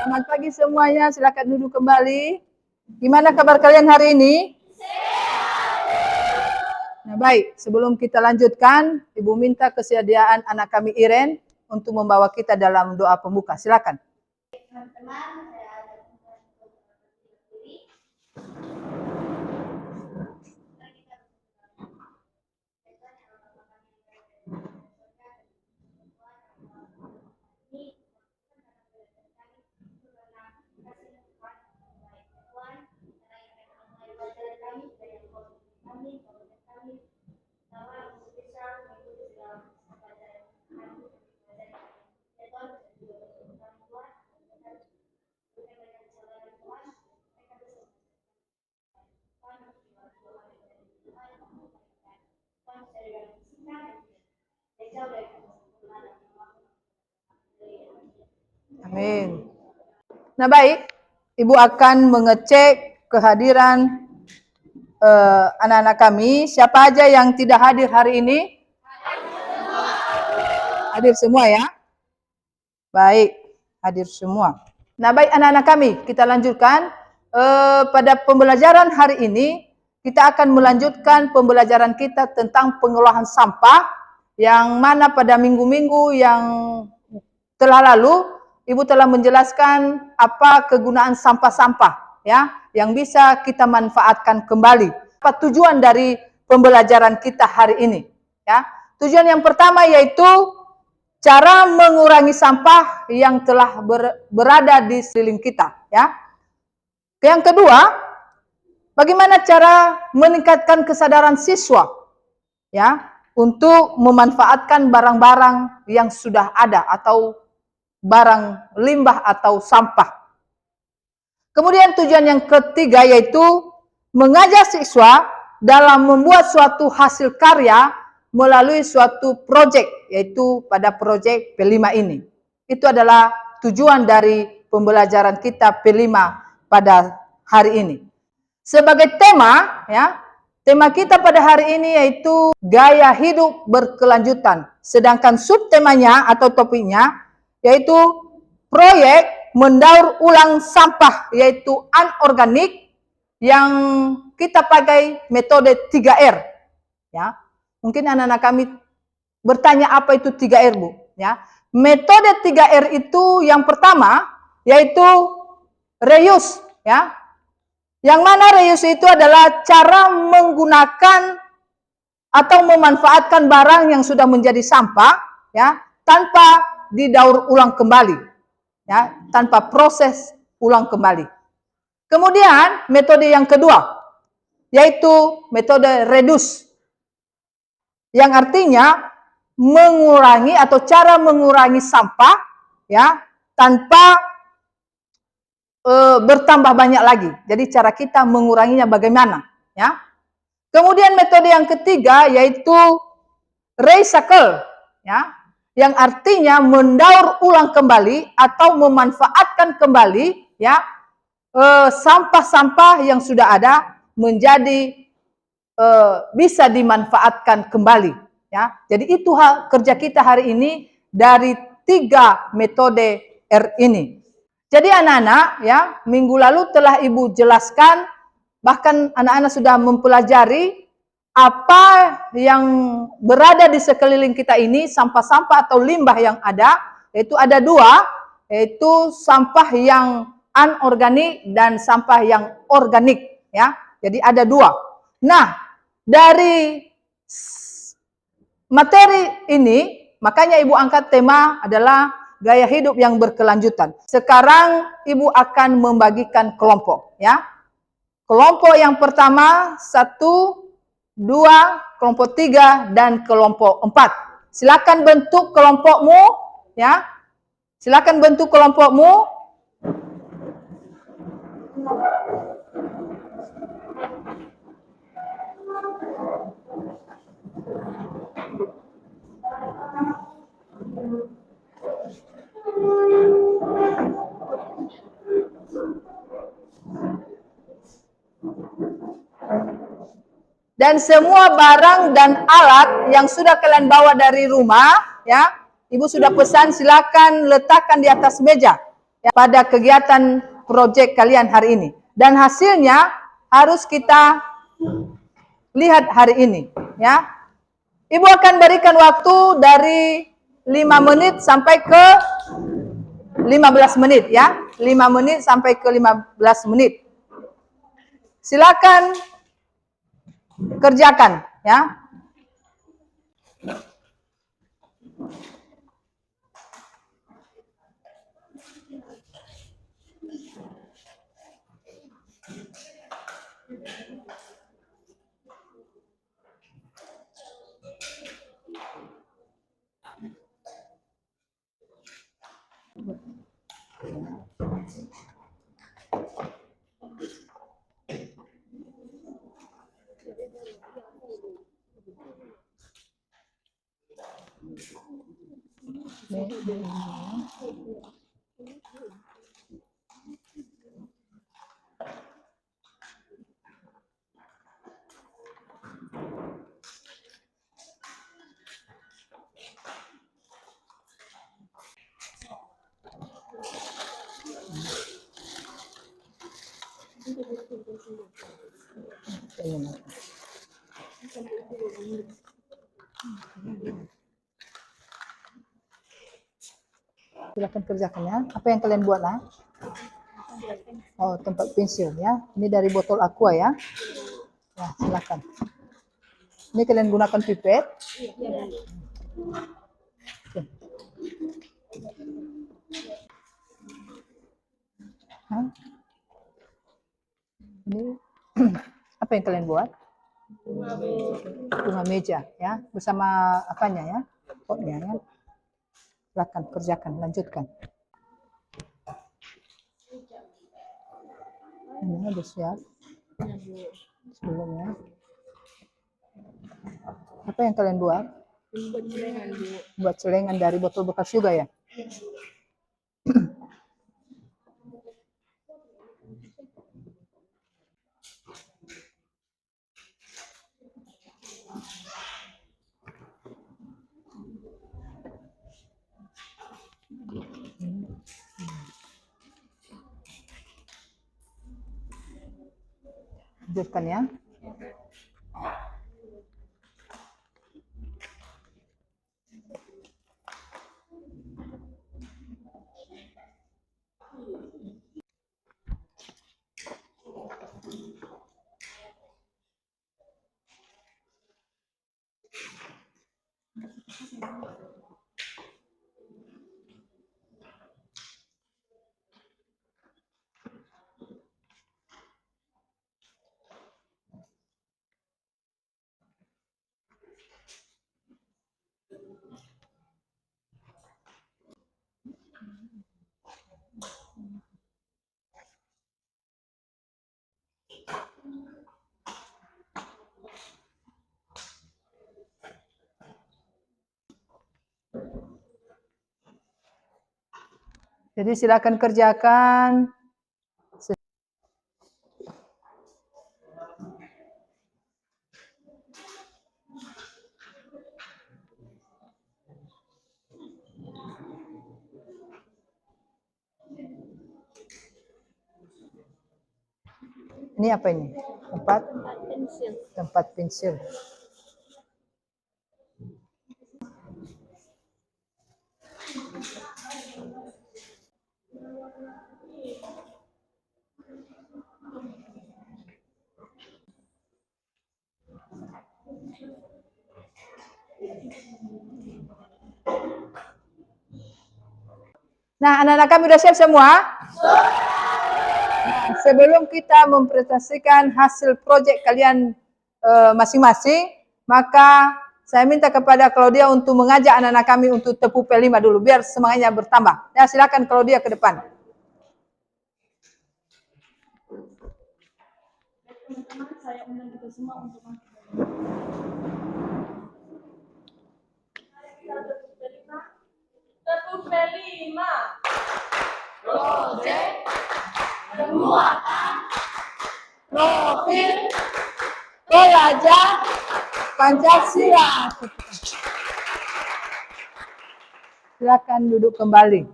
Selamat pagi semuanya, silakan duduk kembali. Gimana kabar kalian hari ini? Nah baik, sebelum kita lanjutkan, Ibu minta kesediaan anak kami Iren untuk membawa kita dalam doa pembuka. Silakan. Teman-teman, amin. Nah baik, Ibu akan mengecek kehadiran anak-anak kami. Siapa aja yang tidak hadir hari ini? Hadir semua ya? Baik, hadir semua. Nah baik anak-anak kami, kita lanjutkan. Pada pembelajaran hari ini, kita akan melanjutkan pembelajaran kita tentang pengolahan sampah, yang mana pada minggu-minggu yang telah lalu, Ibu telah menjelaskan apa kegunaan sampah-sampah, ya, yang bisa kita manfaatkan kembali. Apa tujuan dari pembelajaran kita hari ini? Ya, tujuan yang pertama yaitu cara mengurangi sampah yang telah berada di sekeliling kita. Ya, yang kedua, bagaimana cara meningkatkan kesadaran siswa, ya, untuk memanfaatkan barang-barang yang sudah ada atau barang limbah atau sampah. Kemudian tujuan yang ketiga yaitu mengajak siswa dalam membuat suatu hasil karya melalui suatu proyek, yaitu pada proyek P5 ini. Itu adalah tujuan dari pembelajaran kita P5 pada hari ini. Sebagai tema, ya, tema kita pada hari ini yaitu gaya hidup berkelanjutan. Sedangkan subtemanya atau topiknya yaitu proyek mendaur ulang sampah, yaitu anorganik, yang kita pakai metode 3R. Ya, mungkin anak-anak kami bertanya apa itu 3R, Bu? Ya, metode 3R itu yang pertama yaitu reuse, ya. Yang mana reuse itu adalah cara menggunakan atau memanfaatkan barang yang sudah menjadi sampah, ya, tanpa didaur ulang kembali, ya, tanpa proses ulang kembali. Kemudian metode yang kedua yaitu metode reduce, yang artinya mengurangi atau cara mengurangi sampah, ya, tanpa bertambah banyak lagi. Jadi cara kita menguranginya bagaimana, ya. Kemudian metode yang ketiga yaitu recycle, ya, yang artinya mendaur ulang kembali atau memanfaatkan kembali, ya, sampah-sampah yang sudah ada menjadi bisa dimanfaatkan kembali, ya. Jadi itu kerja kita hari ini dari 3 metode R ini. Jadi anak-anak, ya, minggu lalu telah Ibu jelaskan, bahkan anak-anak sudah mempelajari apa yang berada di sekeliling kita ini, sampah-sampah atau limbah yang ada, yaitu ada 2, yaitu sampah yang anorganik dan sampah yang organik, ya. Jadi ada 2. Nah, dari materi ini, makanya Ibu angkat tema adalah gaya hidup yang berkelanjutan. Sekarang Ibu akan membagikan kelompok, ya. Kelompok yang pertama 1, 2, kelompok 3, dan kelompok 4. Silakan bentuk kelompokmu, ya. Silakan bentuk kelompokmu. Dan semua barang dan alat yang sudah kalian bawa dari rumah, ya, Ibu sudah pesan, silakan letakkan di atas meja ya, pada kegiatan proyek kalian hari ini. Dan hasilnya harus kita lihat hari ini ya. Ibu akan berikan waktu dari 5 menit sampai ke 15 menit ya. 5 menit sampai ke 15 menit. Silakan kerjakan ya. Silakan kerjakan ya. Apa yang kalian buat lah? Oh, tempat pensil ya. Ini dari botol aqua ya. Ya, silakan. Ini kalian gunakan pipet. Oke. Hah? Ini apa yang kalian buat? Bunga meja ya, bersama apanya ya? Potnya ya. Silakan kerjakan, lanjutkan. Ini udah siap sebelumnya. Apa yang kalian buat? Buat celengan, Bu. Buat celengan dari botol bekas juga ya? Lanjutkan ya. Jadi silakan kerjakan. Ini apa ini? Tempat pensil. Nah, anak-anak kami sudah siap semua? Nah, sebelum kita mempresentasikan hasil proyek kalian masing-masing, maka saya minta kepada Claudia untuk mengajak anak-anak kami untuk tepuk P5 dulu, biar semangatnya bertambah. Ya, silakan Claudia ke depan. Teman-teman, saya undang kita semua untuk tepuk P5. Proyek penguatan profil pelajar Pancasila. Silakan duduk kembali.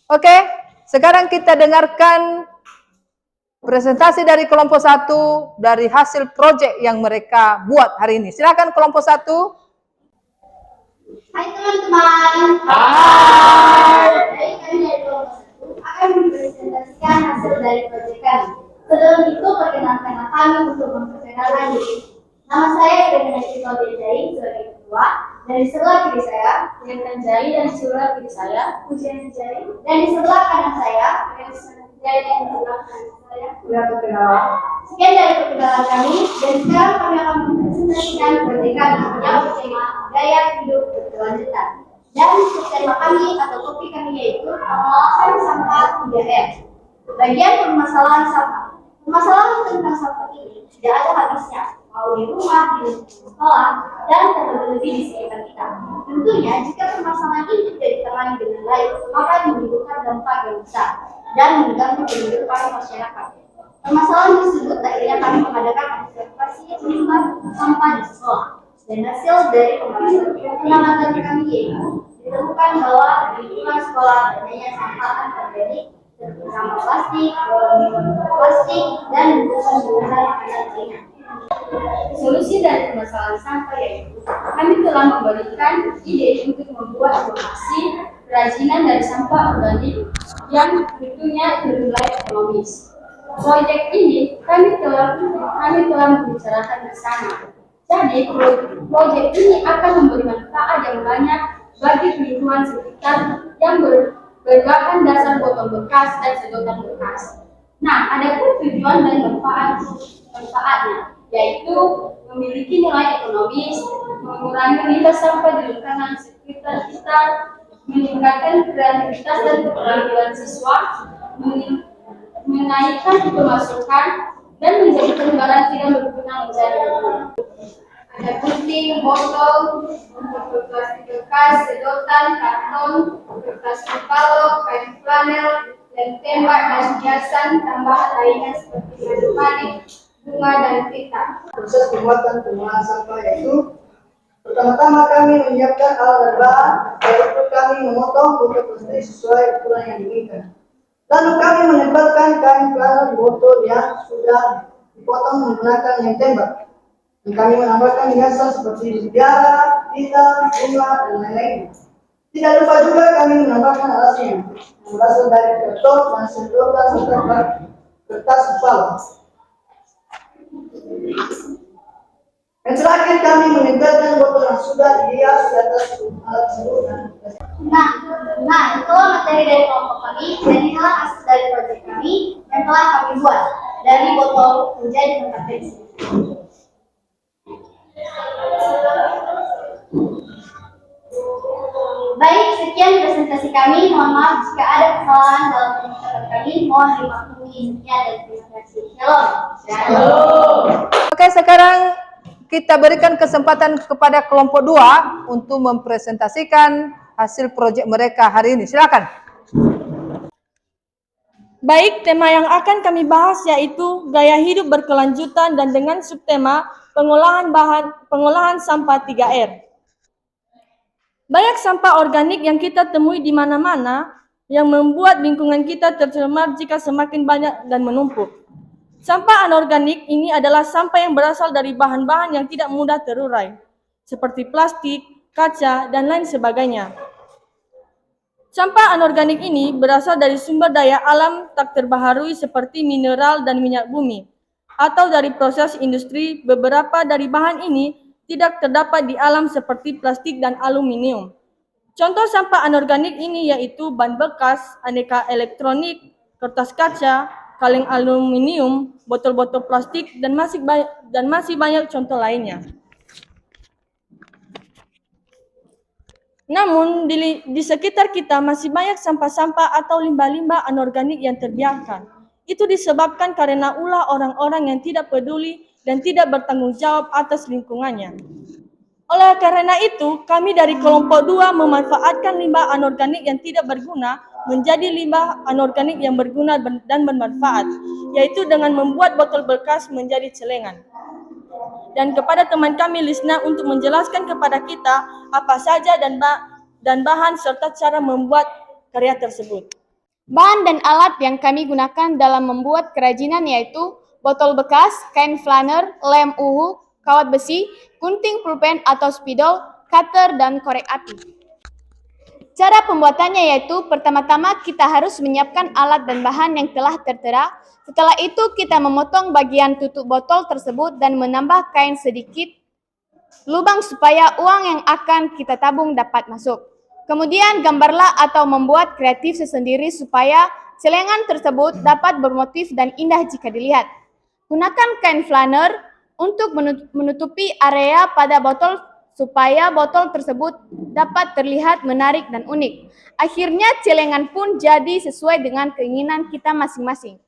Oke, sekarang kita dengarkan presentasi dari kelompok 1 dari hasil proyek yang mereka buat hari ini. Silakan kelompok 1. Hai teman-teman. Hai. Dari kami dari kelompok 1 akan mempresentasikan hasil dari proyek kami. Sebelum itu perkenalkan kami untuk memperkenalkan diri. Nama saya Irene Claudia Jai sebagai ketua. Dan di sebelah kiri saya, Rian Jai, dan di sebelah kiri saya, Ujian Jai, dan di sebelah kanan saya, Rian Jai, dan di sebelah kanan saya, Perkenalan. Sekian dari perkenalan kami, dan sekarang kami akan mempresentasikan proyek kami yang bertema gaya hidup berkelanjutan. Dan tema kami atau topik kami yaitu pengelolaan sampah 3R. Bagian permasalahan sampah. Permasalahan tentang sampah ini tidak ada habisnya, mau di rumah, di sekolah, dan terlebih di sekitar kita. Tentunya jika permasalahan ini tidak ditangani dengan baik, maka menimbulkan dampak yang besar dan mengganggu kehidupan masyarakat. Permasalahan tersebut akhirnya kami mengadakan observasi limbah sampah di sekolah. Dan hasil dari pengamatan kami yaitu ditemukan bahwa di lingkungan sekolah banyaknya sampah terjadi seperti sampah plastik, dan bungkusan-bungkusan makanan lainnya. Solusi dari permasalahan sampah yaitu kami telah memberikan ide untuk membuat inovasi kerajinan dari sampah organik yang tentunya bernilai ekonomis. Proyek ini kami telah membicarakan bersama. Jadi proyek ini akan memberi manfaat yang banyak bagi lingkungan sekitar yang berbahan dasar botol bekas dan sedotan bekas. Nah, ada pun tujuan dan manfaatnya, yaitu memiliki nilai ekonomis, mengurangi limbah sampah di lingkungan sekitar kita, meningkatkan kreativitas dan keterampilan siswa, menaikkan pemasukan, dan menjadikan barang tidak berguna menjadi berguna. Ada gunting, botol, untuk plastik bekas, sedotan, karton, kertas balok, kain flanel, lem tembak, dan hiasan tambahan lainnya seperti madu manik, bunga, dan pita. Proses pembuatan pengolahan sampah yaitu pertama-tama kami menyiapkan alat dan bahan, yaitu kami memotong bentuk plastik sesuai ukuran yang diinginkan. Lalu kami menempelkan kain flanel di botol yang sudah dipotong menggunakan lem tembak. Dan kami menambahkan hiasan seperti mutiara, pita, bunga, dan lain-lain. Tidak lupa juga kami menambahkan alasnya yang berasal dari kertas dan sedotan serta kertas balok. Dan terakhir kami menempelkan botol yang sudah dihias di atas alat tersebut. Nah, itulah materi dari kelompok kami dan inilah hasil dari proyek kami yang telah kami buat dari botol menjadi tempat pensil. Baik, sekian presentasi kami. Mohon maaf jika ada kesalahan dalam pengucapan kami. Mohon dimaklumi. Sekian dan terima kasih. Shalom. Oke, sekarang kita berikan kesempatan kepada kelompok 2 untuk mempresentasikan hasil proyek mereka hari ini. Silakan. Baik, tema yang akan kami bahas yaitu gaya hidup berkelanjutan dan dengan subtema pengolahan sampah 3R. Banyak sampah organik yang kita temui di mana-mana yang membuat lingkungan kita tercemar jika semakin banyak dan menumpuk. Sampah anorganik ini adalah sampah yang berasal dari bahan-bahan yang tidak mudah terurai, seperti plastik, kaca, dan lain sebagainya. Sampah anorganik ini berasal dari sumber daya alam tak terbaharui seperti mineral dan minyak bumi, atau dari proses industri. Beberapa dari bahan ini tidak terdapat di alam seperti plastik dan aluminium. Contoh sampah anorganik ini yaitu ban bekas, aneka elektronik, kertas kaca, kaleng aluminium, botol-botol plastik, dan masih banyak contoh lainnya. Namun, di sekitar kita masih banyak sampah-sampah atau limbah-limbah anorganik yang terbiarkan. Itu disebabkan karena ulah orang-orang yang tidak peduli dan tidak bertanggung jawab atas lingkungannya. Oleh karena itu, kami dari kelompok 2 memanfaatkan limbah anorganik yang tidak berguna menjadi limbah anorganik yang berguna dan bermanfaat, yaitu dengan membuat botol bekas menjadi celengan. Dan kepada teman kami Lisna untuk menjelaskan kepada kita apa saja dan dan bahan serta cara membuat karya tersebut. Bahan dan alat yang kami gunakan dalam membuat kerajinan yaitu botol bekas, kain flanner, lem uhu, kawat besi, gunting pulpen atau spidol, cutter, dan korek api. Cara pembuatannya yaitu pertama-tama kita harus menyiapkan alat dan bahan yang telah tertera. Setelah itu kita memotong bagian tutup botol tersebut dan menambah kain sedikit lubang supaya uang yang akan kita tabung dapat masuk. Kemudian gambarlah atau membuat kreatif sendiri supaya celengan tersebut dapat bermotif dan indah jika dilihat. Gunakan kain flanner untuk menutupi area pada botol supaya botol tersebut dapat terlihat menarik dan unik. Akhirnya celengan pun jadi sesuai dengan keinginan kita masing-masing.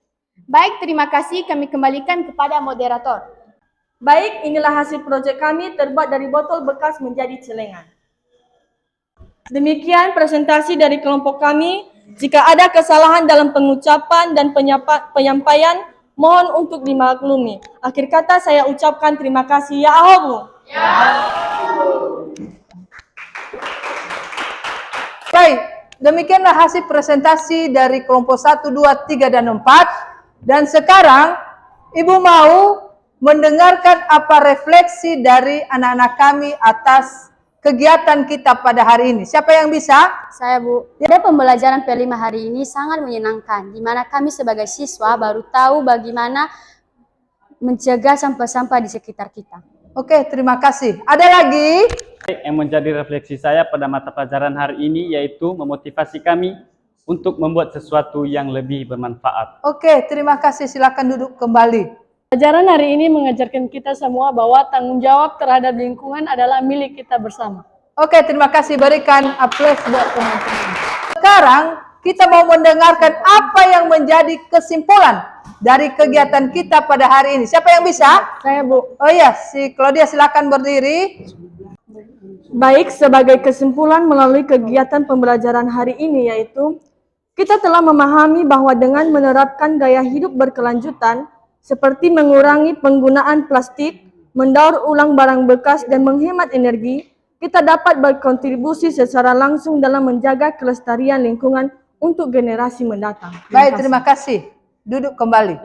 Baik, terima kasih, kami kembalikan kepada moderator. Baik, inilah hasil proyek kami terbuat dari botol bekas menjadi celengan. Demikian presentasi dari kelompok kami. Jika ada kesalahan dalam pengucapan dan penyampaian, mohon untuk dimaklumi. Akhir kata saya ucapkan terima kasih. Ya Allah. Baik, demikianlah hasil presentasi dari kelompok 1, 2, 3, dan 4. Dan sekarang, Ibu mau mendengarkan apa refleksi dari anak-anak kami atas kegiatan kita pada hari ini. Siapa yang bisa? Saya, Bu. Pada pembelajaran P5 hari ini sangat menyenangkan, di mana kami sebagai siswa baru tahu bagaimana mencegah sampah-sampah di sekitar kita. Oke, terima kasih. Ada lagi? Yang menjadi refleksi saya pada mata pelajaran hari ini yaitu memotivasi kami untuk membuat sesuatu yang lebih bermanfaat. Oke, terima kasih. Silakan duduk kembali. Pelajaran hari ini mengajarkan kita semua bahwa tanggung jawab terhadap lingkungan adalah milik kita bersama. Oke, terima kasih. Berikan aplaus buat teman-teman. Sekarang kita mau mendengarkan apa yang menjadi kesimpulan dari kegiatan kita pada hari ini. Siapa yang bisa? Saya, Bu. Oh iya, si Claudia silakan berdiri. Baik, sebagai kesimpulan melalui kegiatan pembelajaran hari ini yaitu kita telah memahami bahwa dengan menerapkan gaya hidup berkelanjutan seperti mengurangi penggunaan plastik, mendaur ulang barang bekas, dan menghemat energi, kita dapat berkontribusi secara langsung dalam menjaga kelestarian lingkungan untuk generasi mendatang. Baik, terima kasih. Duduk kembali.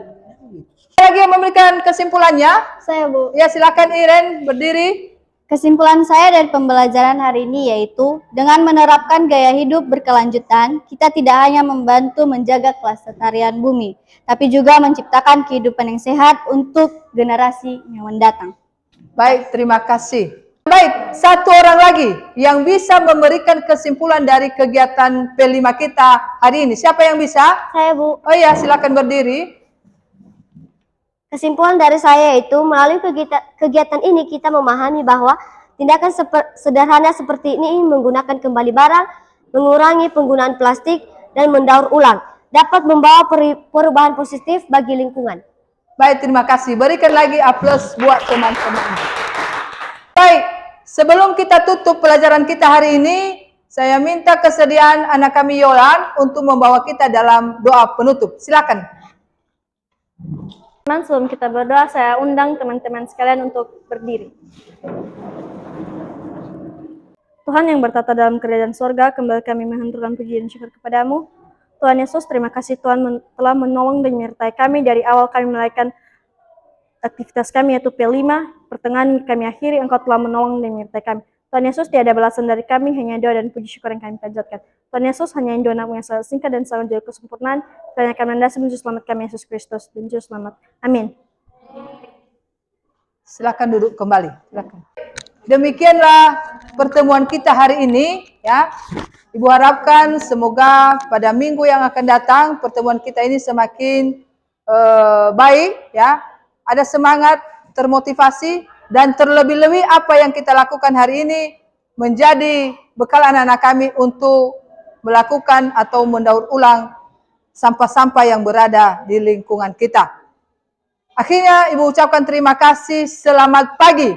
Ada lagi yang memberikan kesimpulannya? Saya, Bu. Ya, silakan Iren berdiri. Kesimpulan saya dari pembelajaran hari ini yaitu dengan menerapkan gaya hidup berkelanjutan, kita tidak hanya membantu menjaga kelestarian bumi, tapi juga menciptakan kehidupan yang sehat untuk generasi yang mendatang. Baik, terima kasih. Baik, satu orang lagi yang bisa memberikan kesimpulan dari kegiatan P5 kita hari ini. Siapa yang bisa? Saya, Bu. Oh iya, silakan berdiri. Kesimpulan dari saya yaitu melalui kegiatan ini kita memahami bahwa tindakan sederhana seperti ini menggunakan kembali barang, mengurangi penggunaan plastik, dan mendaur ulang dapat membawa perubahan positif bagi lingkungan. Baik, terima kasih. Berikan lagi aplaus buat teman-teman. Baik, sebelum kita tutup pelajaran kita hari ini, saya minta kesediaan anak kami Yolan untuk membawa kita dalam doa penutup. Silakan. Sebelum kita berdoa, saya undang teman-teman sekalian untuk berdiri. Tuhan yang bertata dalam kerajaan sorga, kembali kami menghaturkan puji dan syukur kepadamu. Tuhan Yesus, terima kasih Tuhan telah menolong dan menyertai kami dari awal kami menaikkan aktivitas kami yaitu P5, pertengahan kami akhiri, Engkau telah menolong dan menyertai kami. Tuhan Yesus, tiada balasan dari kami, hanya doa dan puji syukur yang kami panjatkan. Tuhan Yesus, hanya doa yang sangat singkat dan sangat jauh kesempurnaan, kiranya kami mendasar menuju selamat kami Yesus Kristus, dan Juru Selamat. Amin. Silakan duduk kembali. Silakan. Demikianlah pertemuan kita hari ini, ya. Ibu harapkan semoga pada minggu yang akan datang pertemuan kita ini semakin baik, ya. Ada semangat, termotivasi, dan terlebih-lebih apa yang kita lakukan hari ini menjadi bekal anak-anak kami untuk melakukan atau mendaur ulang sampah-sampah yang berada di lingkungan kita. Akhirnya Ibu ucapkan terima kasih, selamat pagi.